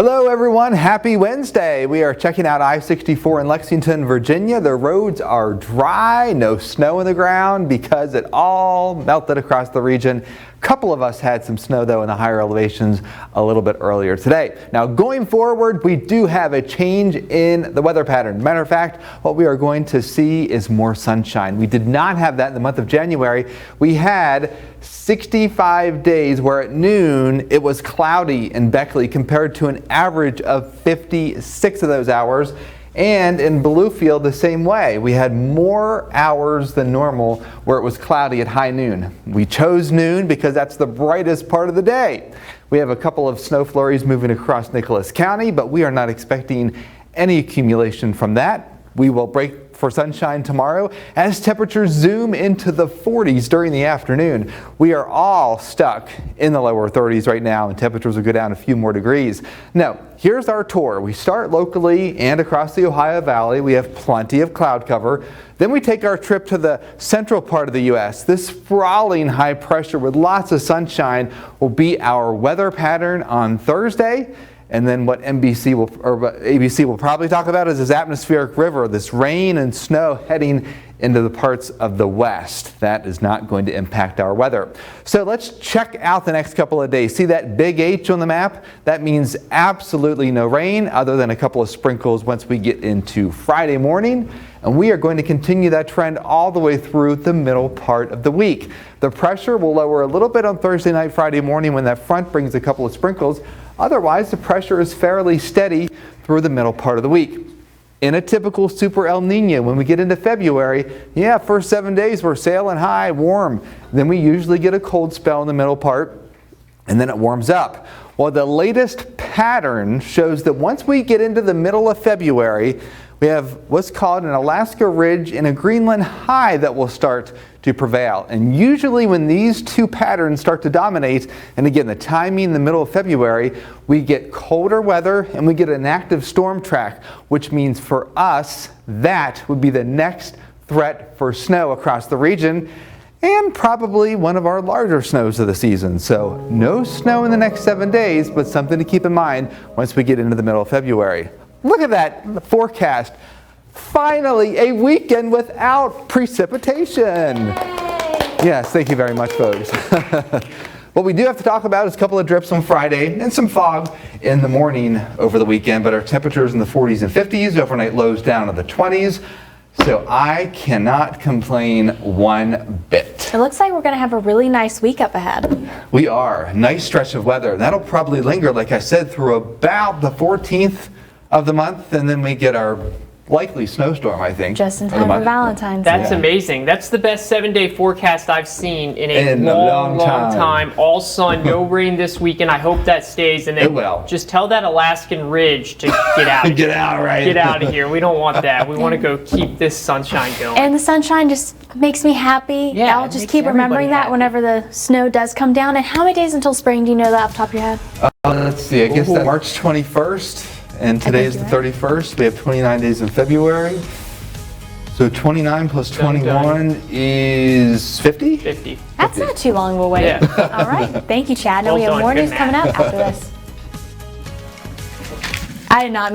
Hello everyone, happy Wednesday. We are checking out I-64 in Lexington, Virginia. The roads are dry, no snow in the ground because it all melted across the region. A couple of us had some snow though in the higher elevations a little bit earlier today. Now going forward, we do have a change in the weather pattern. Matter of fact, what we are going to see is more sunshine. We did not have that in the month of January. We had 65 days where at noon it was cloudy in Beckley compared to an average of 56 of those hours. And in Bluefield the same way. We had more hours than normal where it was cloudy at high noon. We chose noon because that's the brightest part of the day. We have a couple of snow flurries moving across Nicholas County, but we are not expecting any accumulation from that. We will break for sunshine tomorrow as temperatures zoom into the 40s during the afternoon. We are all stuck in the lower 30s right now, and temperatures will go down a few more degrees. Now, here's our tour. We start locally and across the Ohio Valley. We have plenty of cloud cover. Then we take our trip to the central part of the U.S. This sprawling high pressure with lots of sunshine will be our weather pattern on Thursday. And then what ABC will probably talk about is this atmospheric river, this rain and snow heading into the parts of the west. That is not going to impact our weather. So let's check out the next couple of days. See that big H on the map? That means absolutely no rain other than a couple of sprinkles once we get into Friday morning. And we are going to continue that trend all the way through the middle part of the week. The pressure will lower a little bit on Thursday night, Friday morning when that front brings a couple of sprinkles. Otherwise, the pressure is fairly steady through the middle part of the week. In a typical super El Nino, when we get into February, first 7 days we're sailing high, warm. Then we usually get a cold spell in the middle part, and then it warms up. Well, the latest pattern shows that once we get into the middle of February, we have what's called an Alaska Ridge and a Greenland High that will start to prevail. And usually when these two patterns start to dominate, and again, the timing in the middle of February, we get colder weather and we get an active storm track, which means for us, that would be the next threat for snow across the region and probably one of our larger snows of the season. So no snow in the next 7 days, but something to keep in mind once we get into the middle of February. Look at that forecast. Finally, a weekend without precipitation. Yay. Yes, thank you very much, folks. What we do have to talk about is a couple of drips on Friday and some fog in the morning over the weekend, but our temperatures in the 40s and 50s, overnight lows down to the 20s. So I cannot complain one bit. It looks like we're going to have a really nice week up ahead. We are. Nice stretch of weather. That'll probably linger, like I said, through about the 14th of the month, and then we get our likely snowstorm, I think. Just in time for Valentine's Day. That's amazing. That's the best 7-day forecast I've seen in a long time. All sun, no rain this weekend. I hope that stays. And then it will. Just tell that Alaskan Ridge to get out. Get out, right? Get out of here. We don't want that. We want to go keep this sunshine going. And the sunshine just makes me happy. Yeah, I'll just keep remembering that whenever the snow does come down. And how many days until spring? Do you know that off the top of your head? Let's see. I guess that's March 21st. And today is the 31st. We have 29 days in February. So 29 plus 21 is 50? 50. That's not too long of a wait. Yeah. All right. Thank you, Chad. Now we have more news coming up after this. I did not